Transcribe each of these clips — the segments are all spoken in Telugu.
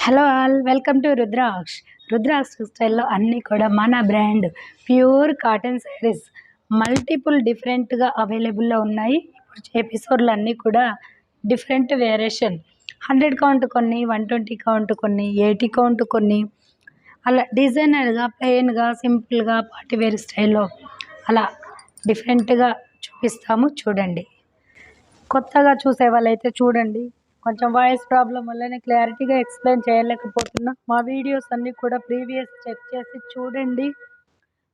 Hello all welcome to Rudraksh. Rudraksh స్టైల్‌లో అన్నీ కూడా మన brand pure cotton saris multiple డిఫరెంట్‌గా అవైలబుల్‌లో ఉన్నాయి. ఇప్పుడు ఎపిసోడ్‌లు అన్నీ కూడా డిఫరెంట్ వేరియేషన్ 100 కౌంట్ కొన్ని, 120 కౌంట్ కొన్ని, 80 కౌంట్ కొన్ని, అలా డిజైనర్‌గా, ప్లెయిన్‌గా, సింపుల్‌గా, పార్టీ వేర్ స్టైల్‌లో అలా డిఫరెంట్‌గా చూపిస్తాము చూడండి. కొత్తగా చూసే వాళ్ళైతే చూడండి. కొంచెం వాయిస్ ప్రాబ్లమ్ వల్ల నేను క్లారిటీగా ఎక్స్‌ప్లెయిన్ చేయలేకపోతున్నా. మా వీడియోస్ అన్నీ కూడా ప్రీవియస్ చెక్ చేసి చూడండి.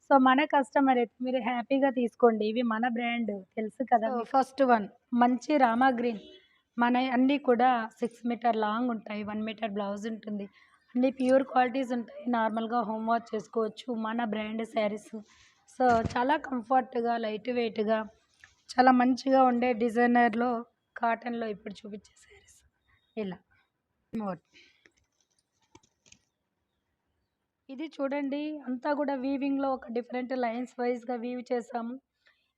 సో, మన కస్టమర్ అయితే మీరు హ్యాపీగా తీసుకోండి. ఇవి మన బ్రాండ్ తెలుసు కదా! సో, ఫస్ట్ వన్ మంచి రామా గ్రీన్. మనయి అన్నీ కూడా 6 మీటర్ లాంగ్ ఉంటాయి. 1 మీటర్ బ్లౌజ్ ఉంటుంది. అన్నీ ప్యూర్ క్వాలిటీస్ ఉంటాయి. నార్మల్‌గా హోమ్ వాష్ చేసుకోవచ్చు. మన బ్రాండ్ శారీస్. సో, చాలా కంఫర్ట్‌గా, లైట్ వెయిట్‌గా చాలా మంచిగా ఉండే డిజైనర్‌లో కాటన్‌లో ఇప్పుడు చూపించే శారీస్ ఇలా. మోర్ ఇది చూడండి అంతా కూడా వీవింగ్‌లో ఒక డిఫరెంట్ లైన్స్ వైస్‌గా వీవ్ చేసాము.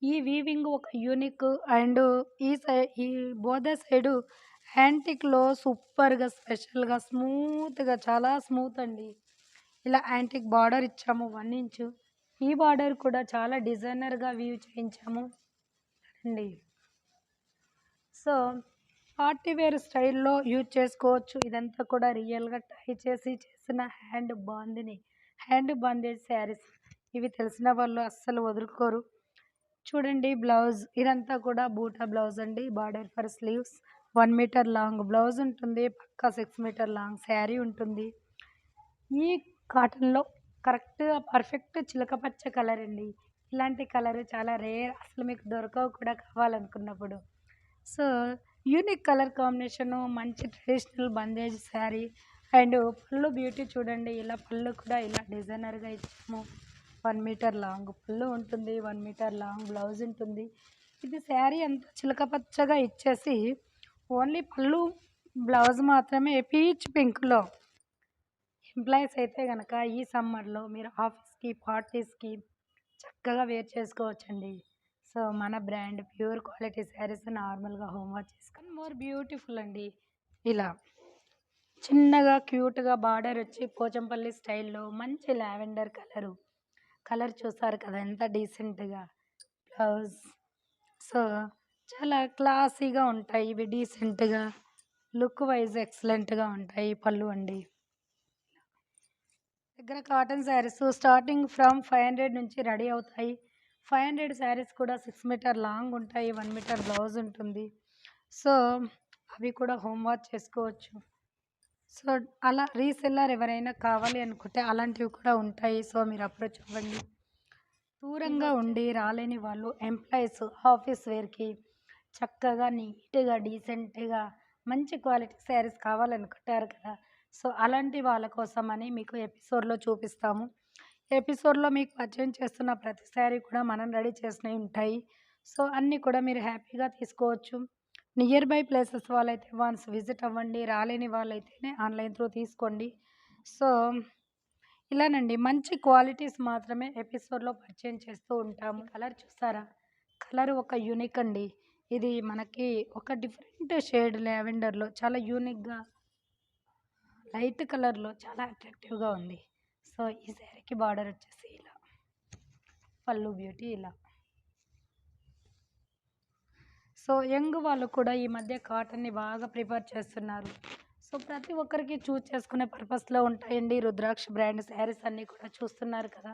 ఈ వీవింగ్ ఒక యూనిక్ అండ్ ఈ సై ఈ బోర్డర్ సైడు యాంటిక్‌లో సూపర్‌గా స్పెషల్‌గా స్మూత్‌గా చాలా స్మూత్ అండి. ఇలా యాంటిక్ బార్డర్ ఇచ్చాము 1 ఇంచు. ఈ బార్డర్ కూడా చాలా డిజైనర్‌గా వీవ్ చేయించాము అండి. సో, పార్టీ వేర్ స్టైల్‌లో యూజ్ చేసుకోవచ్చు. ఇదంతా కూడా రియల్‌గా ట్రై చేసి చేసిన హ్యాండ్ బాందేజ్ శారీస్. ఇవి తెలిసిన వాళ్ళు అస్సలు వదులుకోరు. చూడండి బ్లౌజ్ ఇదంతా కూడా బూటా బ్లౌజ్ అండి. Border for sleeves 1 meter long blouse ఉంటుంది. పక్కా 6 మీటర్ లాంగ్ శారీ ఉంటుంది. ఈ కాటన్‌లో కరెక్ట్‌గా పర్ఫెక్ట్ చిలక పచ్చ కలర్ అండి. ఇలాంటి కలర్ చాలా రేర్. అసలు మీకు దొరకవు కూడా కావాలనుకున్నప్పుడు. సో, యూనిక్ కలర్ కాంబినేషను, మంచి ట్రెడిషనల్ బందేజ్ శారీ అండ్ పళ్ళు బ్యూటీ చూడండి. ఇలా పళ్ళు కూడా ఇలా డిజైనర్‌గా ఇచ్చాము. 1 మీటర్ లాంగ్ పళ్ళు ఉంటుంది. 1 మీటర్ లాంగ్ బ్లౌజ్ ఉంటుంది. ఇది శారీ అంతా చిలక పచ్చగా ఇచ్చేసి ఓన్లీ పళ్ళు, బ్లౌజ్ మాత్రమే పీచ్ పింక్‌లో. ఎంప్లాయీస్ అయితే గనక ఈ సమ్మర్‌లో మీరు ఆఫీస్‌కి, పార్టీస్‌కి చక్కగా వేర్ చేసుకోవచ్చండి. సో, మన బ్రాండ్ ప్యూర్ క్వాలిటీ శారీస్ నార్మల్‌గా హోమ్ వాష్ చేసుకొని మోర్ బ్యూటిఫుల్ అండి. ఇలా చిన్నగా క్యూట్‌గా బార్డర్ వచ్చి పోచంపల్లి స్టైల్‌లో మంచి లావెండర్ కలరు. కలర్ చూసారు కదా! ఎంత డీసెంట్‌గా బ్లౌజ్. సో, చాలా క్లాసీగా ఉంటాయి. ఇవి డీసెంట్‌గా లుక్ వైస్ ఎక్సలెంట్‌గా ఉంటాయి. పళ్ళు అండి. దగ్గర కాటన్ శారీస్ స్టార్టింగ్ ఫ్రమ్ 500 నుంచి రెడీ అవుతాయి. 500 శారీస్ కూడా 6 మీటర్ లాంగ్ ఉంటాయి. 1 మీటర్ బ్లౌజ్ ఉంటుంది. సో, అవి కూడా హోమ్ వాష్ చేసుకోవచ్చు. సో, అలా రీసెల్లర్ ఎవరైనా కావాలి అనుకుంటే అలాంటివి కూడా ఉంటాయి. సో, మీరు అప్రోచ్ అవ్వండి. దూరంగా ఉండి రాలేని వాళ్ళు ఎంప్లాయీస్ ఆఫీస్ వేర్‌కి చక్కగా నీట్‌గా, డీసెంట్‌గా మంచి క్వాలిటీ శారీస్ కావాలనుకుంటారు కదా! సో, అలాంటి వాళ్ళ కోసమని మీకు ఎపిసోడ్‌లో చూపిస్తాము. ఎపిసోడ్‌లో మీకు పరిచయం చేస్తున్న ప్రతి శారీ కూడా మనం రెడీ చేసినవి ఉంటాయి. సో, అన్నీ కూడా మీరు హ్యాపీగా తీసుకోవచ్చు. నియర్ బై ప్లేసెస్ వాళ్ళైతే వన్స్ విజిట్ అవ్వండి. రాలేని వాళ్ళైతేనే ఆన్‌లైన్ త్రూ తీసుకోండి. సో, ఇలానండి మంచి క్వాలిటీస్ మాత్రమే ఎపిసోడ్‌లో పరిచయం చేస్తూ ఉంటాము. కలర్ చూసారా? కలర్ ఒక యూనిక్ అండి. ఇది మనకి ఒక డిఫరెంట్ షేడ్ లావెండర్‌లో చాలా యూనిక్‌గా లైట్ కలర్‌లో చాలా అట్రాక్టివ్‌గా ఉంది. సో, ఈ శారీకి బార్డర్ వచ్చేసి ఇలా. పళ్ళు బ్యూటీ ఇలా. సో, యంగ్ వాళ్ళు కూడా ఈ మధ్య కాటన్‌ని బాగా ప్రిఫర్ చేస్తున్నారు. సో, ప్రతి ఒక్కరికి చూజ్ చేసుకునే పర్పస్‌లో ఉంటాయండి. రుద్రాక్ష బ్రాండ్ శారీస్ అన్నీ కూడా చూస్తున్నారు కదా!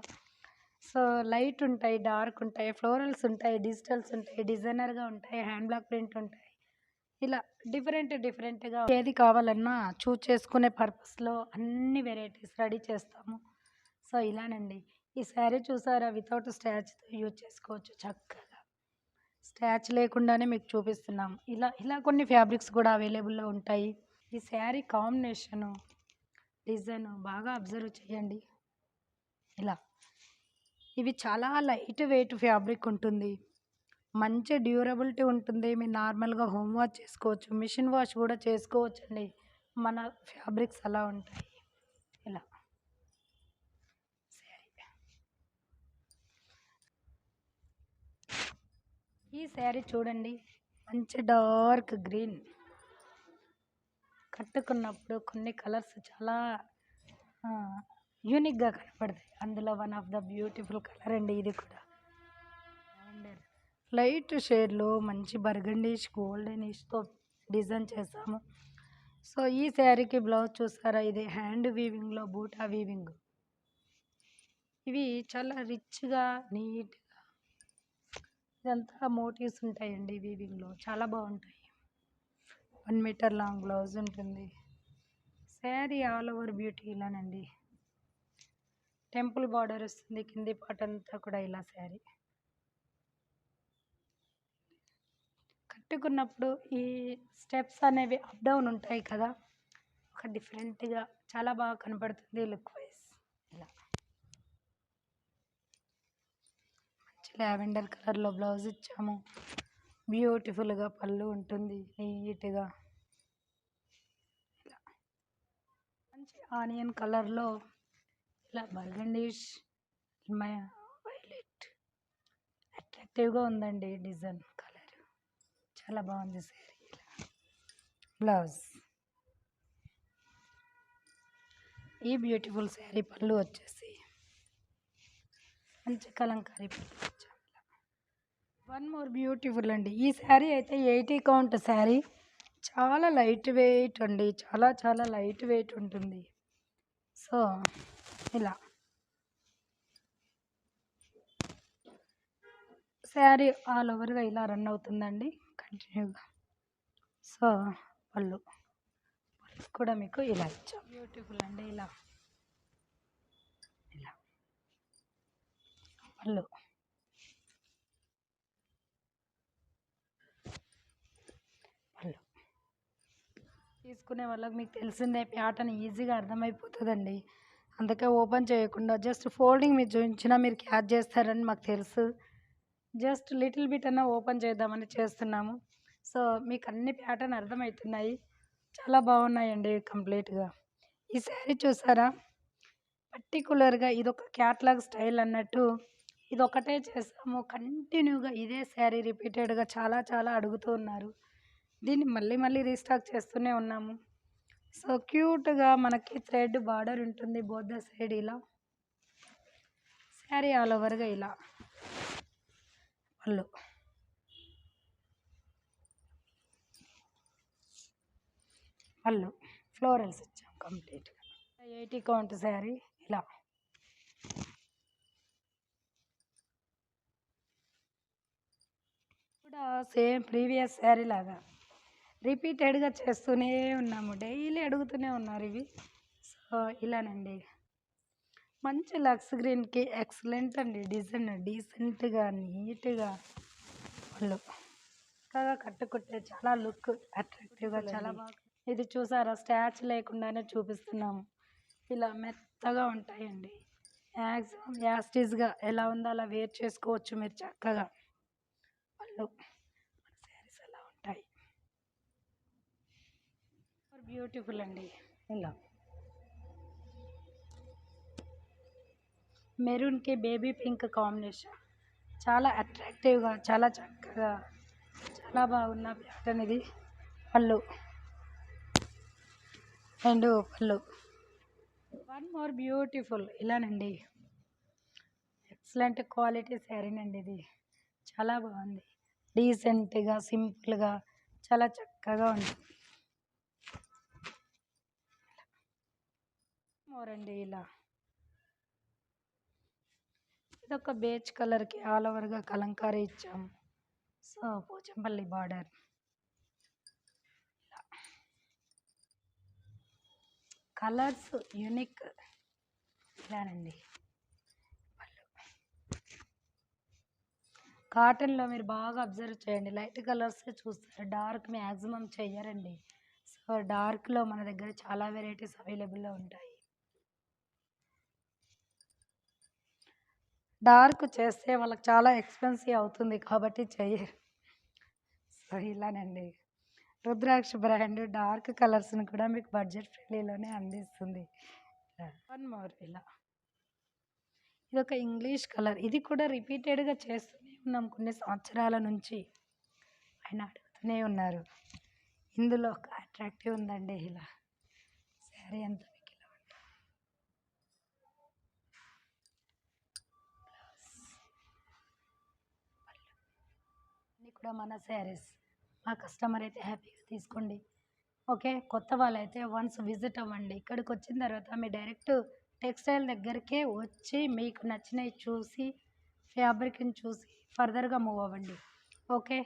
సో, లైట్ ఉంటాయి, డార్క్ ఉంటాయి, ఫ్లోరల్స్ ఉంటాయి, డిజిటల్స్ ఉంటాయి, డిజైనర్‌గా ఉంటాయి, హ్యాండ్ బ్లాక్ ప్రింట్ ఉంటాయి. ఇలా డిఫరెంట్‌గా ఏది కావాలన్నా చూజ్ చేసుకునే పర్పస్‌లో అన్ని వెరైటీస్ రెడీ చేస్తాము. సో, ఇలానండి. ఈ శారీ చూసారా? వితౌట్ స్టాచ్‌తో యూజ్ చేసుకోవచ్చు చక్కగా. స్టాచ్ లేకుండానే మీకు చూపిస్తున్నాం. ఇలా ఇలా కొన్ని ఫ్యాబ్రిక్స్ కూడా అవైలబుల్‌లో ఉంటాయి. ఈ శారీ కాంబినేషను, డిజైను బాగా అబ్జర్వ్ చేయండి. ఇలా. ఇవి చాలా లైట్ వెయిట్ ఫ్యాబ్రిక్ ఉంటుంది. మంచి డ్యూరబిలిటీ ఉంటుంది. మీరు నార్మల్‌గా హోమ్ వాష్ చేసుకోవచ్చు. మిషన్ వాష్ కూడా చేసుకోవచ్చండి. మన ఫ్యాబ్రిక్స్ అలా ఉంటాయి. ఇలా శారీ. ఈ శారీ చూడండి. మంచి డార్క్ గ్రీన్ కట్టుకున్నప్పుడు కొన్ని కలర్స్ చాలా యూనిక్గా కనపడతాయి. అందులో one of the beautiful colour అండి ఇది కూడా. లావెండర్ లైట్ షేడ్లో మంచి బర్గండీష్ గోల్డెనిష్తో డిజైన్ చేసాము. సో ఈ శారీకి బ్లౌజ్ చూసారా, ఇది హ్యాండ్ వీవింగ్లో బూటా వీవింగ్. ఇవి చాలా రిచ్గా నీట్గా ఇదంతా మోటివ్స్ ఉంటాయండి వీవింగ్లో, చాలా బాగుంటాయి. 1 మీటర్ లాంగ్ బ్లౌజ్ ఉంటుంది. శారీ ఆల్ ఓవర్ బ్యూటీ ఇలానండి. టెంపుల్ బార్డర్ వస్తుంది, కింది పార్ట్ అంతా కూడా ఇలా శారీ. కట్టుకున్నప్పుడు ఈ స్టెప్స్ అనేవి అప్ డౌన్ ఉంటాయి కదా, ఒక డిఫరెంట్గా చాలా బాగా కనపడుతుంది లుక్ వైజ్. ఇలా మంచి లావెండర్ కలర్లో బ్లౌజ్ ఇచ్చాము. బ్యూటిఫుల్గా పళ్ళు ఉంటుంది నీట్గా. ఇలా మంచి ఆనియన్ కలర్లో ఇలా బర్గండీష్ వైలెట్ అట్రాక్టివ్గా ఉందండి డిజైన్ కలర్, చాలా బాగుంది శారీ. ఇలా బ్లౌజ్ ఈ బ్యూటిఫుల్ శారీ పళ్ళు వచ్చేసి మంచి కలంకారీ పళ్ళు వచ్చాము. వన్ మోర్ బ్యూటిఫుల్ అండి. ఈ శారీ అయితే 80 కౌంట్ శారీ, చాలా లైట్ వెయిట్ అండి, చాలా చాలా లైట్ వెయిట్ ఉంటుంది. సో ఇలా శారీ ఆల్ ఓవర్గా ఇలా రన్ అవుతుందండి కంటిన్యూగా. సో పళ్ళు కూడా మీకు ఇలా ఇచ్చాం. బ్యూటిఫుల్ అండి. ఇలా ఇలా పళ్ళు పళ్ళు తీసుకునే వాళ్ళకి మీకు తెలిసిందే, ప్యాటర్న్ ఈజీగా అర్థమైపోతుందండి. అందుకే ఓపెన్ చేయకుండా జస్ట్ ఫోల్డింగ్ మీరు చూపించినా మీరు క్యాచ్ చేస్తారని మాకు తెలుసు. జస్ట్ లిటిల్ బిట్ అన్నా ఓపెన్ చేద్దామని చేస్తున్నాము. సో మీకు అన్ని ప్యాటర్న్ అర్థమవుతున్నాయి, చాలా బాగున్నాయండి కంప్లీట్గా. ఈ శారీ చూసారా, పర్టికులర్గా ఇదొక క్యాట్లాగ్ స్టైల్ అన్నట్టు ఇది ఒకటే చేసాము కంటిన్యూగా. ఇదే శారీ రిపీటెడ్గా చాలా చాలా అడుగుతూ ఉన్నారు, దీన్ని మళ్ళీ మళ్ళీ రీస్టాక్ చేస్తూనే ఉన్నాము. సో క్యూట్గా మనకి థ్రెడ్ బార్డర్ ఉంటుంది బోత్ ద సైడ్. ఇలా శారీ ఆల్ ఓవర్గా ఇలా పళ్ళు పళ్ళు ఫ్లోరల్స్ ఇచ్చాం కంప్లీట్గా. 80 కౌంట్ శారీ. ఇలా కూడా సేమ్ ప్రీవియస్ శారీ లాగా రిపీటెడ్గా చేస్తూనే ఉన్నాము, డైలీ అడుగుతూనే ఉన్నారు ఇవి. సో ఇలానండి, మంచి లక్స్ గ్రీన్కి ఎక్సలెంట్ అండి డిజైన్, డీసెంట్గా నీట్గా పళ్ళు చక్కగా కట్టుకుంటే చాలా లుక్ అట్రాక్టివ్గా చాలా బాగా. ఇది చూసారా, స్టాచ్ లేకుండానే చూపిస్తున్నాము. ఇలా మెత్తగా ఉంటాయండి, మ్యాక్సిమం యాస్టీస్గా ఎలా ఉందో అలా వేర్ చేసుకోవచ్చు మీరు చక్కగా. పళ్ళు మన శారీస్ అలా ఉంటాయి, బ్యూటిఫుల్ అండి. ఇలా మెరూన్కి బేబీ పింక్ కాంబినేషన్, చాలా అట్రాక్టివ్గా చాలా చక్కగా చాలా బాగున్న ప్యాటర్న్ ఇది. పళ్ళు అండ్ పళ్ళు వన్ మోర్ బ్యూటిఫుల్. ఇలానండి, ఎక్సలెంట్ క్వాలిటీ శారీనండి ఇది, చాలా బాగుంది, డీసెంట్గా సింపుల్గా చాలా చక్కగా ఉంటుంది. మోర్ అండి, ఇలా ఇదొక బేజ్ కలర్కి ఆల్ ఓవర్గా కలంకారీ ఇచ్చాము. So Pochampalli border, colours unique. ఇలానండి పళ్ళు. కాటన్లో మీరు బాగా అబ్జర్వ్ చేయండి, లైట్ కలర్స్ చూస్తారు, డార్క్ మ్యాక్సిమం చెయ్యరండి. సో డార్క్లో మన దగ్గర చాలా వెరైటీస్ అవైలబుల్లో ఉంటాయి. డార్క్ చేస్తే వాళ్ళకి చాలా ఎక్స్పెన్సివ్ అవుతుంది కాబట్టి చెయ్యరు. సో ఇలానండి, రుద్రాక్ష బ్రాండ్ డార్క్ కలర్స్ని కూడా మీకు బడ్జెట్ ఫ్రెండ్లీలోనే అందిస్తుంది. One more. ఇలా ఇది ఒక ఇంగ్లీష్ కలర్, ఇది కూడా రిపీటెడ్గా చేస్తూనే ఉన్నాం కొన్ని సంవత్సరాల నుంచి, ఆయన అడుగుతూనే ఉన్నారు. ఇందులో ఒక అట్రాక్టివ్ ఉందండి ఇలా. శారీ అంతా మీకు ఇలా ఉంటుంది. అన్నీ కూడా మన శారీస్. మా కస్టమర్ అయితే హ్యాపీగా తీసుకోండి. ఓకే. కొత్త వాళ్ళైతే వన్స్ విజిట్ అవ్వండి. ఇక్కడికి వచ్చిన తర్వాత మీరు డైరెక్ట్ టెక్స్టైల్ దగ్గరికే వచ్చి మీకు నచ్చినవి చూసి ఫ్యాబ్రిక్‌ని చూసి ఫర్దర్‌గా మూవ్ అవ్వండి. ఓకే.